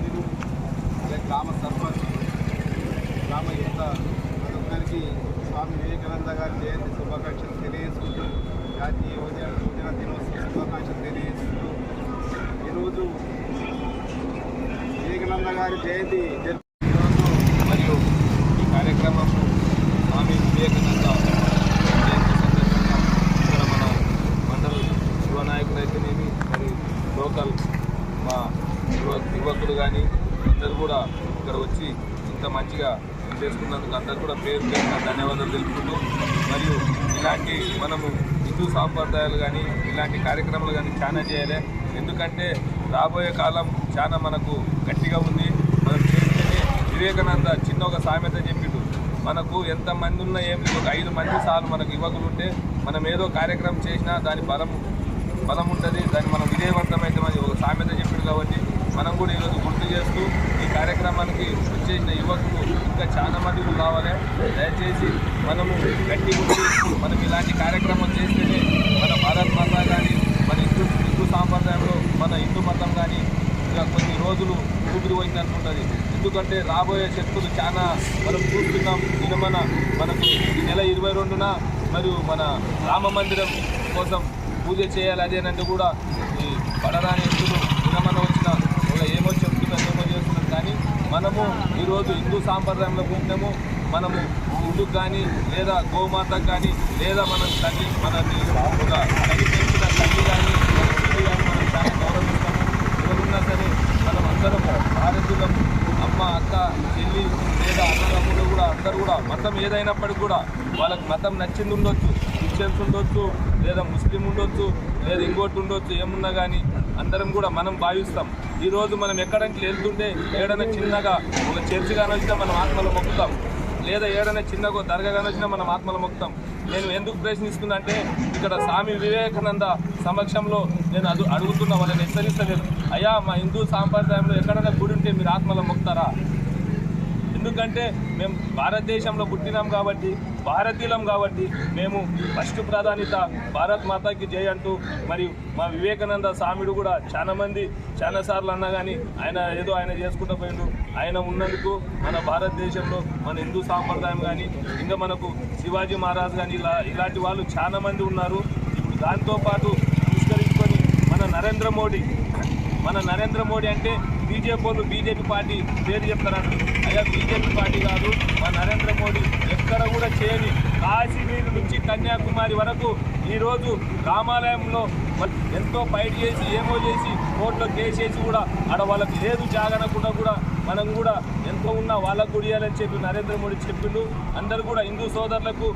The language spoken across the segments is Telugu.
ప్రజాప్రతినిధులు అదే గ్రామ సర్పంచ్ గ్రామ యువత అందరికీ స్వామి వివేకానంద గారి జయంతి శుభాకాంక్షలు తెలియజేసుకుంటూ జాతీయ యువజన దినోత్సవ శుభాకాంక్షలు తెలియజేసుకుంటూ ఈరోజు వివేకానంద గారి జయంతి మరియు ఈ కార్యక్రమంలో స్వామి వివేకానంద జయంతి సందర్భంగా ఇక్కడ మన మండల యువనాయకులు అయితేనేమి మరి లోకల్ మా యువకులు కానీ అందరూ కూడా ఇక్కడ వచ్చి ఇంత మంచిగా చేసుకున్నందుకు అందరూ కూడా పేరు పేరున ధన్యవాదాలు తెలుపుకుంటూ మరియు ఇలాంటి మనము హిందూ సాంప్రదాయాలు కానీ ఇలాంటి కార్యక్రమాలు కానీ చాలా చేయాలి. ఎందుకంటే రాబోయే కాలం చాలా మనకు గట్టిగా ఉంది. మనం చేస్తేనే వివేకానంద చిన్న ఒక సామెత చెప్పిండు, మనకు ఎంతమంది ఉన్నా ఏం లేదు, ఒక 5 మంది చాలు మనకు యువకులు ఉంటే మనం ఏదో కార్యక్రమం చేసినా దాని బలం ఉంటుంది, దాన్ని మనం విజయవంతమైతే ఒక సామెత చెప్పిండు. కాబట్టి మనం కూడా ఈరోజు గుర్తు చేస్తూ ఈ కార్యక్రమానికి వచ్చేసిన యువకులు ఇంకా చాలా మంది కావాలి. దయచేసి మనము గట్టి గుర్తి మనం ఇలాంటి కార్యక్రమం చేస్తేనే మన భారత్ మాత కానీ మన హిందూ సాంప్రదాయంలో మన హిందూ మతం కానీ ఇంకా కొన్ని రోజులు ఊపిరి పోయిందనుకుంటుంది. ఎందుకంటే రాబోయే శక్తులు చాలా మనం చూస్తున్నాం. మనకు ఈ నెల 22న మరియు మన రామ మందిరం కోసం పూజ చేయాలి. అదేనంటే కూడా ఈ పడరాని ఎత్తులు మన వచ్చిన ఏమో చెప్తున్నారు, ఏమో చేస్తున్నారు. కానీ మనము ఈరోజు హిందూ సాంప్రదాయంలో పుట్టినాము. మనము ఇందుకు కానీ లేదా గోమాతకు కానీ లేదా మన తల్లి మనని ఒక తల్లి పెంచిన తల్లి కానీ మనం చాలా గౌరవిస్తాము. ఎవరున్నా సరే మనం అందరం భారతీయులం, అమ్మ అక్క చెల్లి లేదా అన్నదమ్ములు కూడా అందరూ కూడా మతం ఏదైనప్పటికీ కూడా వాళ్ళకి మతం నచ్చింది ఉండొచ్చు, క్రిస్టియన్స్ ఉండొచ్చు లేదా ముస్లిం ఉండొచ్చు లేదా ఇంకోటి ఉండొచ్చు, ఏమున్నా కానీ అందరం కూడా మనం భావిస్తాం. ఈరోజు మనం ఎక్కడానికి వెళ్తుంటే ఏడైనా చిన్నగా ఒక చర్చి కానొచ్చినా మనం ఆత్మలు మొక్కుతాం, లేదా ఏడైనా చిన్నగా దర్గా కానొచ్చినా మనం ఆత్మలు మొక్కుతాం. నేను ఎందుకు ప్రశ్నిస్తున్నా అంటే ఇక్కడ స్వామి వివేకానంద సమక్షంలో నేను అడుగుతున్నా, వాళ్ళని హెచ్చరిస్తలేదు. అయ్యా, మా హిందూ సాంప్రదాయంలో ఎక్కడైనా గుడి ఉంటే మీరు ఆత్మలు మొక్కుతారా? ఎందుకంటే మేము భారతదేశంలో పుట్టినాం కాబట్టి, భారతీయులం కాబట్టి మేము ఫస్ట్ ప్రాధాన్యత భారత్ మాతాకి జై అంటూ, మరియు మా వివేకానంద స్వామిడు కూడా చాలాసార్లు అన్నా కానీ ఆయన చేసుకుంటూ పోయిండు. ఆయన ఉన్నందుకు మన భారతదేశంలో మన హిందూ సాంప్రదాయం కానీ ఇంకా మనకు శివాజీ మహారాజ్ కానీ ఇలాంటి వాళ్ళు చాలామంది ఉన్నారు. ఇప్పుడు దాంతోపాటు విస్తరించుకొని మన నరేంద్ర మోడీ అంటే బీజేపీ పార్టీ పేరు చెప్తారని. అయ్యా, బీజేపీ పార్టీ కాదు, మా నరేంద్ర మోడీ ఎక్కడ కూడా చేయని కాశ్మీర్ నుంచి కన్యాకుమారి వరకు ఈరోజు రామాలయంలో ఎంతో ఫైట్ చేసి ఏమో చేసి కోర్టులో కేసు చేసి కూడా ఆడ వాళ్ళకి లేదు జాగనకుండా కూడా మనం కూడా ఎంతో ఉన్నా వాళ్ళకు కూడా ఇవ్వాలని చెప్పి నరేంద్ర మోడీ చెప్పిండు. అందరూ కూడా హిందూ సోదరులకు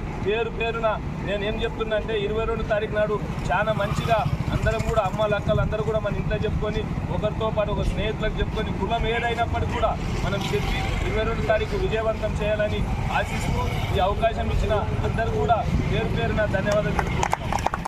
పేరున నేను ఏం చెప్తున్నా అంటే 22 తారీఖు నాడు చాలా మంచిగా అందరం కూడా అమ్మ లక్కలు అందరూ కూడా మన ఇంట్లో చెప్పుకొని ఒకరితో పాటు ఒక స్నేహితులకు చెప్పుకొని కులం ఏదైనప్పటికీ కూడా మనం చెప్పి 22 తారీఖు విజయవంతం చేయాలని ఆశిస్తూ ఈ అవకాశం ఇచ్చిన అందరూ కూడా పేరున ధన్యవాదాలు తెలుపుకుంటున్నాను.